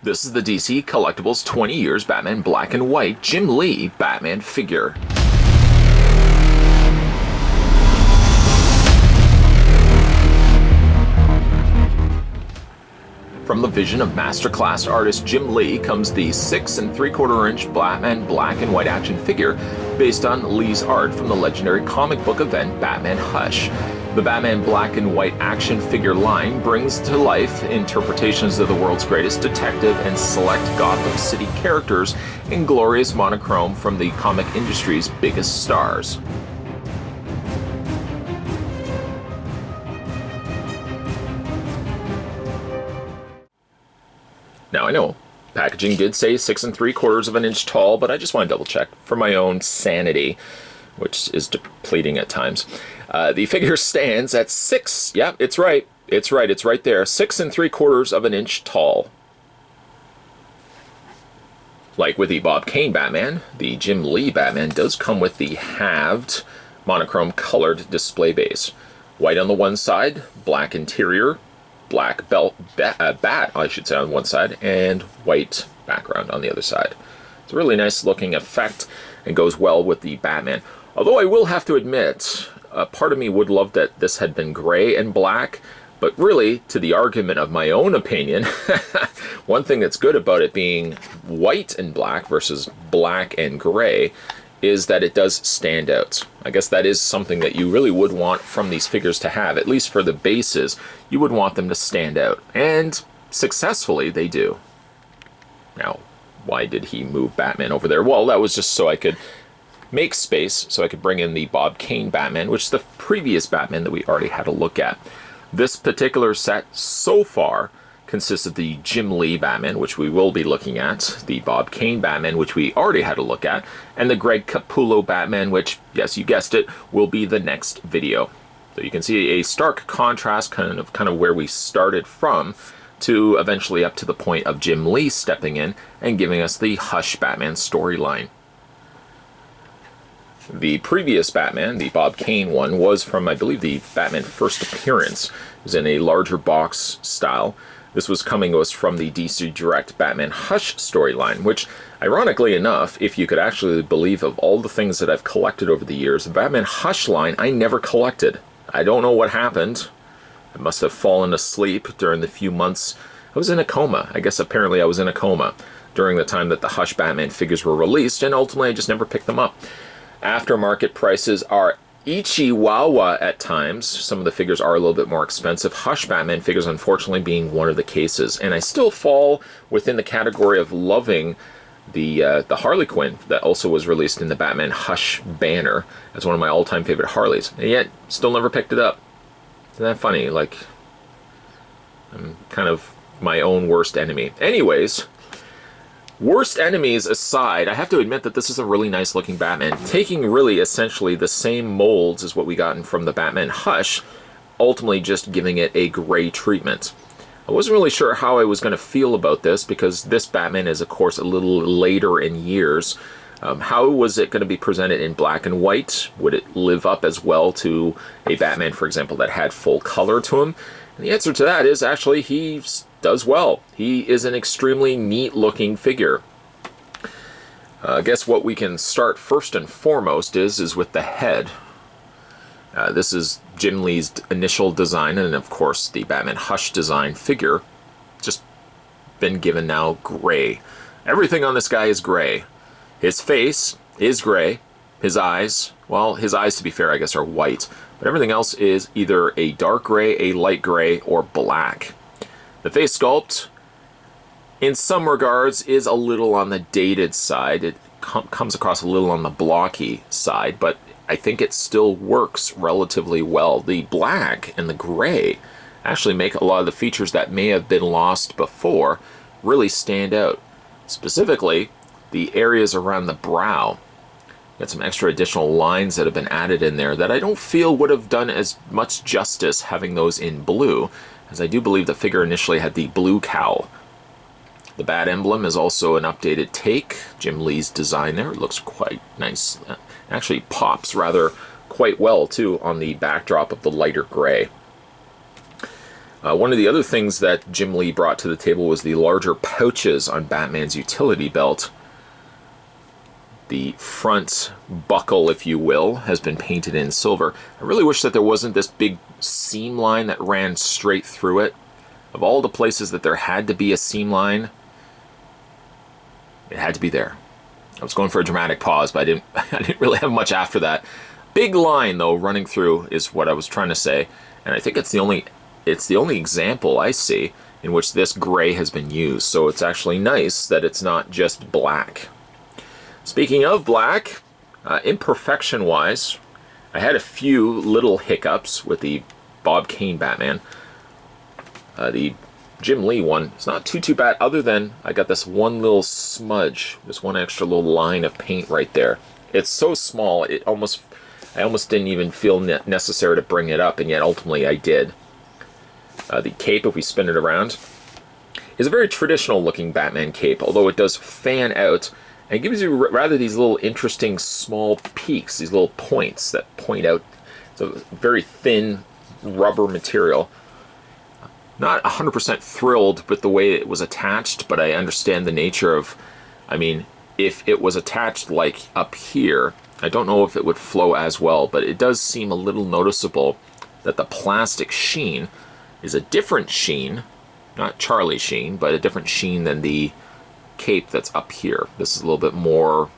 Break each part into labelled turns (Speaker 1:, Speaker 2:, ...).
Speaker 1: This is the DC Collectibles 20 Years Batman Black and White Jim Lee Batman figure. From the vision of masterclass artist Jim Lee comes the 6 3/4 inch Batman Black and White action figure based on Lee's art from the legendary comic book event Batman Hush. The Batman Black and White action figure line brings to life interpretations of the world's greatest detective and select Gotham City characters in glorious monochrome from the comic industry's biggest stars. Now I know, packaging did say 6 3/4 inch tall, but I just want to double check for my own sanity, which is depleting at times. The figure stands at 6, yeah, it's right there, 6 3/4 inch tall. Like with the Bob Kane Batman, the Jim Lee Batman does come with the halved monochrome colored display base. White on the one side, black interior, black bat, I should say, on one side, and white background on the other side. It's a really nice looking effect and goes well with the Batman. Although I will have to admit, part of me would love that this had been gray and black, but really, to the argument of my own opinion, one thing that's good about it being white and black versus black and gray is that it does stand out. I guess that is something that you really would want from these figures to have, at least for the bases. You would want them to stand out, and successfully they do. Now, why did he move Batman over there? Well, that was just so I could make space, so I could bring in the Bob Kane Batman, which is the previous Batman that we already had a look at. This particular set so far consists of the Jim Lee Batman, which we will be looking at, the Bob Kane Batman, which we already had a look at, and the Greg Capullo Batman, which, yes, you guessed it, will be the next video. So you can see a stark contrast, kind of where we started from, to eventually up to the point of Jim Lee stepping in and giving us the Hush Batman storyline. The previous Batman, the Bob Kane one, was from, I believe, the Batman First Appearance. It was in a larger box style. This was coming to us from the DC Direct Batman Hush storyline, which, ironically enough, if you could actually believe of all the things that I've collected over the years, the Batman Hush line I never collected. I don't know what happened. I must have fallen asleep during the few months. I was in a coma. I guess apparently I was in a coma during the time that the Hush Batman figures were released, and ultimately I just never picked them up. Aftermarket prices are ichi-wawa at times. Some of the figures are a little bit more expensive. Hush Batman figures, unfortunately, being one of the cases. And I still fall within the category of loving the Harley Quinn that also was released in the Batman Hush banner as one of my all-time favorite Harleys. And yet, still never picked it up. Isn't that funny? Like, I'm kind of my own worst enemy. Anyways, worst enemies aside, I have to admit that this is a really nice looking Batman, taking really essentially the same molds as what we gotten from the Batman Hush, ultimately just giving it a gray treatment. I wasn't really sure how I was going to feel about this because this Batman is, of course, a little later in years. How was it going to be presented in black and white? Would it live up as well to a Batman, for example, that had full color to him? And the answer to that is actually he does well. He is an extremely neat looking figure. I guess what we can start first and foremost is with the head. This is Jim Lee's initial design, and of course the Batman Hush design figure. Just been given now gray. Everything on this guy is gray. His face is gray. His eyes, well, his eyes, to be fair, I guess are white. But everything else is either a dark gray, a light gray, or black. The face sculpt, in some regards, is a little on the dated side. It comes across a little on the blocky side, but I think it still works relatively well. The black and the gray actually make a lot of the features that may have been lost before really stand out. Specifically, the areas around the brow. Got some extra additional lines that have been added in there that I don't feel would have done as much justice having those in blue, as I do believe the figure initially had the blue cowl. The bat emblem is also an updated take. Jim Lee's design there. It looks quite nice. Actually pops rather quite well too on the backdrop of the lighter gray. One of the other things that Jim Lee brought to the table was the larger pouches on Batman's utility belt. The front buckle, if you will, has been painted in silver. I really wish that there wasn't this big seam line that ran straight through it. Of all the places that there had to be a seam line, it had to be there. I was going for a dramatic pause, but I didn't really have much after that. Big line, though, running through is what I was trying to say. And I think it's the only example I see in which this gray has been used. So it's actually nice that it's not just black. Speaking of black, imperfection-wise, I had a few little hiccups with the Bob Kane Batman. The Jim Lee one is not too bad, other than I got this one little smudge, this one extra little line of paint right there. It's so small, I almost didn't even feel necessary to bring it up, and yet ultimately I did. The cape, if we spin it around, is a very traditional looking Batman cape, although it does fan out, and it gives you rather these little interesting small peaks, these little points that point out. It's a very thin rubber material. Not 100% thrilled with the way it was attached, but I understand the nature of, I mean, if it was attached like up here, I don't know if it would flow as well, but it does seem a little noticeable that the plastic sheen is a different sheen, not Charlie Sheen, but a different sheen than the cape that's up here. This is a little bit more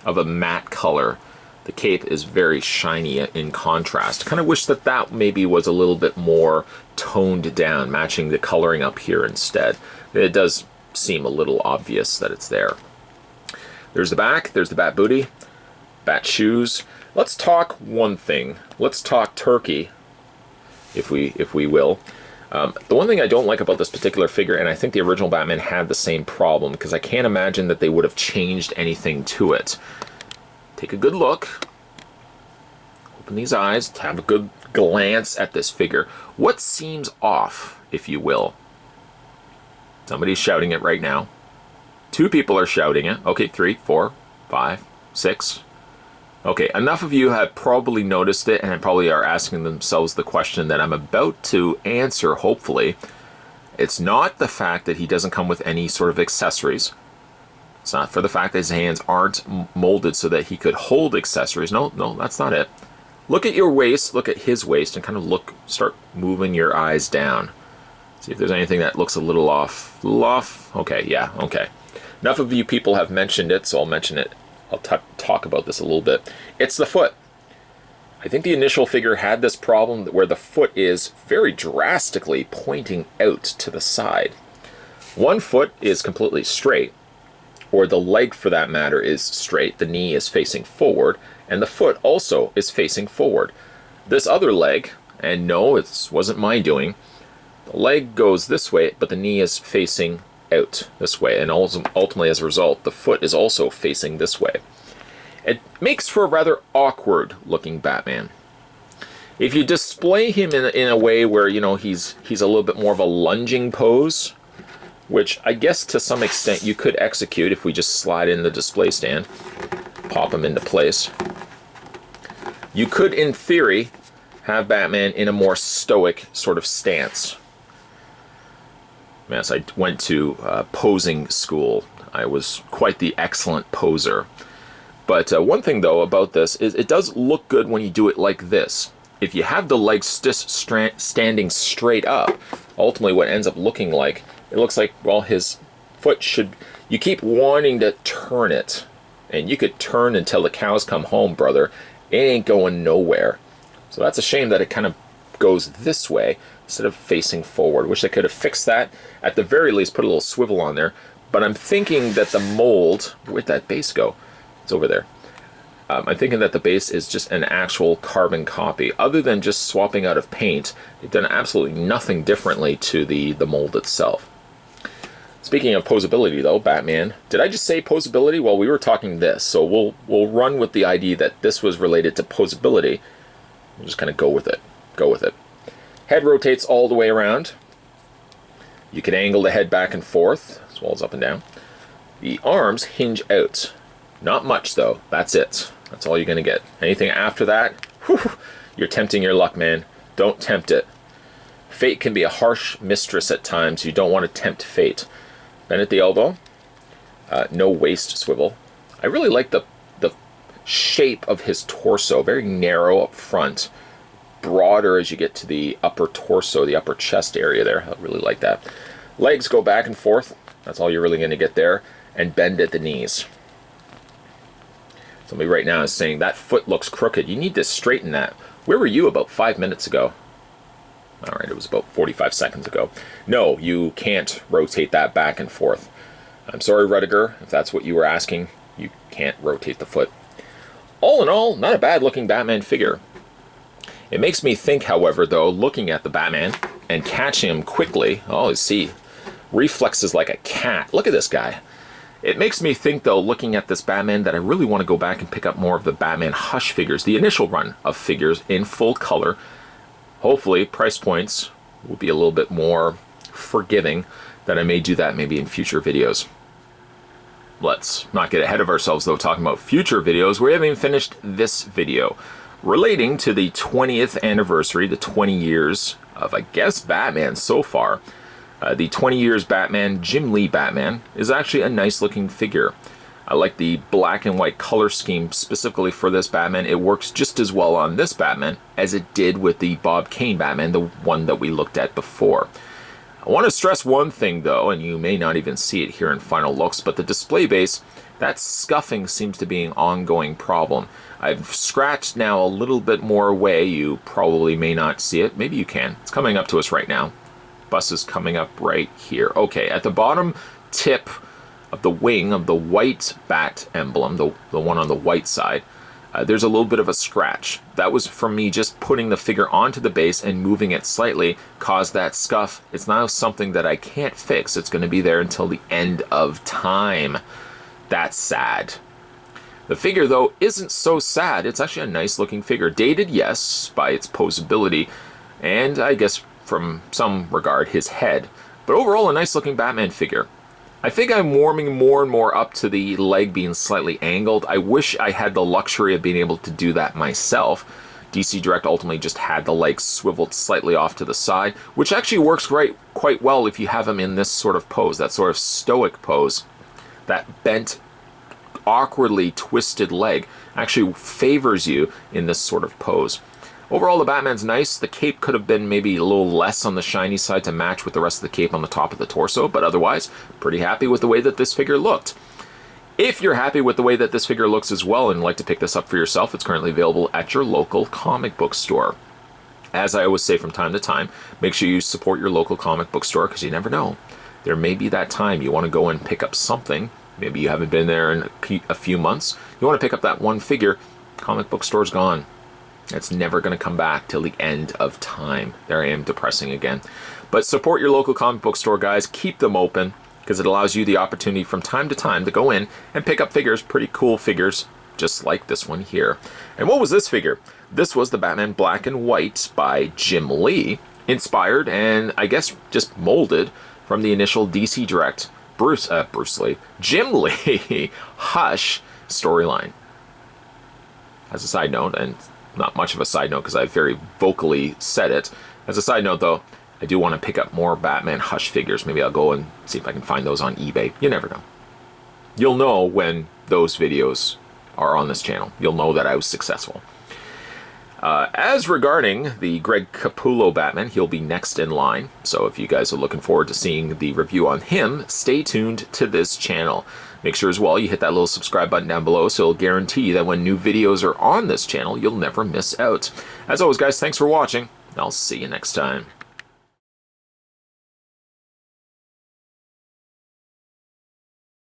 Speaker 1: of a matte color. The cape is very shiny in contrast. I kind of wish that that maybe was a little bit more toned down, matching the coloring up here instead. It does seem a little obvious that it's there. There's the back, there's the bat booty, bat shoes. Let's talk one thing. Let's talk turkey, if we will. The one thing I don't like about this particular figure, and I think the original Batman had the same problem, because I can't imagine that they would have changed anything to it. Take a good look. Open these eyes. Have a good glance at this figure. What seems off, if you will? Somebody's shouting it right now. 2 people are shouting it. Okay, 3, 4, 5, 6. Okay, enough of you have probably noticed it and probably are asking themselves the question that I'm about to answer, hopefully. It's not the fact that he doesn't come with any sort of accessories. It's not for the fact that his hands aren't molded so that he could hold accessories. No, that's not it. Look at your waist, look at his waist, and kind of start moving your eyes down. See if there's anything that looks a little off. Okay, yeah, okay. Enough of you people have mentioned it, so I'll mention it. I'll talk about this a little bit. It's the foot. I think the initial figure had this problem where the foot is very drastically pointing out to the side. One foot is completely straight, or the leg for that matter is straight. The knee is facing forward, and the foot also is facing forward. This other leg, and no, it wasn't my doing, the leg goes this way, but the knee is facing out this way, and ultimately as a result, the foot is also facing this way. It makes for a rather awkward looking Batman. If you display him in a way where, you know, he's a little bit more of a lunging pose, which I guess to some extent you could execute if we just slide in the display stand, pop him into place. You could, in theory, have Batman in a more stoic sort of stance. Yes, I went to posing school. I was quite the excellent poser. But one thing, though, about this is it does look good when you do it like this. If you have the legs standing straight up, ultimately what ends up looking like, it looks like, well, his foot should... You keep wanting to turn it, and you could turn until the cows come home, brother. It ain't going nowhere. So that's a shame that it kind of goes this way instead of facing forward. Wish I could have fixed that. At the very least, put a little swivel on there. But I'm thinking that the mold... Where'd that base go? It's over there. I'm thinking that the base is just an actual carbon copy. Other than just swapping out of paint, they've done absolutely nothing differently to the mold itself. Speaking of posability, though, Batman. Did I just say posability? Well, we were talking this, so we'll run with the idea that this was related to posability. We'll just kind of go with it. Go with it. Head rotates all the way around. You can angle the head back and forth, as well as up and down. The arms hinge out. Not much, though. That's it. That's all you're going to get. Anything after that, whew, you're tempting your luck, man. Don't tempt it. Fate can be a harsh mistress at times. You don't want to tempt fate. Bend at the elbow. No waist swivel. I really like the shape of his torso. Very narrow up front. Broader as you get to the upper torso, the upper chest area there. I really like that. Legs go back and forth. That's all you're really going to get there. And bend at the knees. Somebody right now is saying that foot looks crooked. You need to straighten that. Where were you about 5 minutes ago? All right, it was about 45 seconds ago. No, you can't rotate that back and forth. I'm sorry, Rudiger, if that's what you were asking. You can't rotate the foot. All in all, not a bad looking Batman figure. It makes me think, however, though, looking at the Batman and catching him quickly. Oh, see, reflexes like a cat. Look at this guy. It makes me think, though, looking at this Batman, that I really want to go back and pick up more of the Batman Hush figures, the initial run of figures in full color. Hopefully, price points will be a little bit more forgiving, that I may do that maybe in future videos. Let's not get ahead of ourselves, though, talking about future videos. We haven't even finished this video relating to the 20th anniversary, the 20 years of, I guess, Batman so far. The 20 years Batman, Jim Lee Batman, is actually a nice looking figure. I like the black and white color scheme specifically for this Batman. It works just as well on this Batman as it did with the Bob Kane Batman, the one that we looked at before. I want to stress one thing, though, and you may not even see it here in final looks, but the display base, that scuffing seems to be an ongoing problem. I've scratched now a little bit more away. You probably may not see it. Maybe you can. It's coming up to us right now. Bus is coming up right here. Okay, at the bottom tip of the wing of the white bat emblem, the one on the white side, there's a little bit of a scratch. That was from me just putting the figure onto the base and moving it slightly caused that scuff. It's now something that I can't fix. It's going to be there until the end of time. That's sad. The figure, though, isn't so sad. It's actually a nice looking figure. Dated, yes, by its Poseability, and I guess from some regard his head, but overall a nice looking Batman figure. I think I'm warming more and more up to the leg being slightly angled. I wish I had the luxury of being able to do that myself. DC Direct ultimately just had the legs swiveled slightly off to the side, which actually works quite well if you have him in this sort of pose, that sort of stoic pose. That bent, awkwardly twisted leg actually favors you in this sort of pose. Overall, the Batman's nice. The cape could have been maybe a little less on the shiny side to match with the rest of the cape on the top of the torso, but otherwise, pretty happy with the way that this figure looked. If you're happy with the way that this figure looks as well and like to pick this up for yourself, it's currently available at your local comic book store. As I always say from time to time, make sure you support your local comic book store because you never know. There may be that time you want to go and pick up something. Maybe you haven't been there in a few months. You want to pick up that one figure. Comic book store's gone. It's never going to come back till the end of time. There I am depressing again. But support your local comic book store, guys. Keep them open because it allows you the opportunity from time to time to go in and pick up figures, pretty cool figures, just like this one here. And what was this figure? This was the Batman Black and White by Jim Lee, inspired and I guess just molded from the initial DC Direct Jim Lee Hush storyline. As a side note, and not much of a side note because I very vocally said it. As a side note, though, I do want to pick up more Batman Hush figures. Maybe I'll go and see if I can find those on eBay. You never know. You'll know when those videos are on this channel. You'll know that I was successful. As regarding the Greg Capullo Batman, he'll be next in line. So if you guys are looking forward to seeing the review on him, stay tuned to this channel. Make sure as well you hit that little subscribe button down below so it'll guarantee that when new videos are on this channel, you'll never miss out. As always, guys, thanks for watching. I'll see you next time.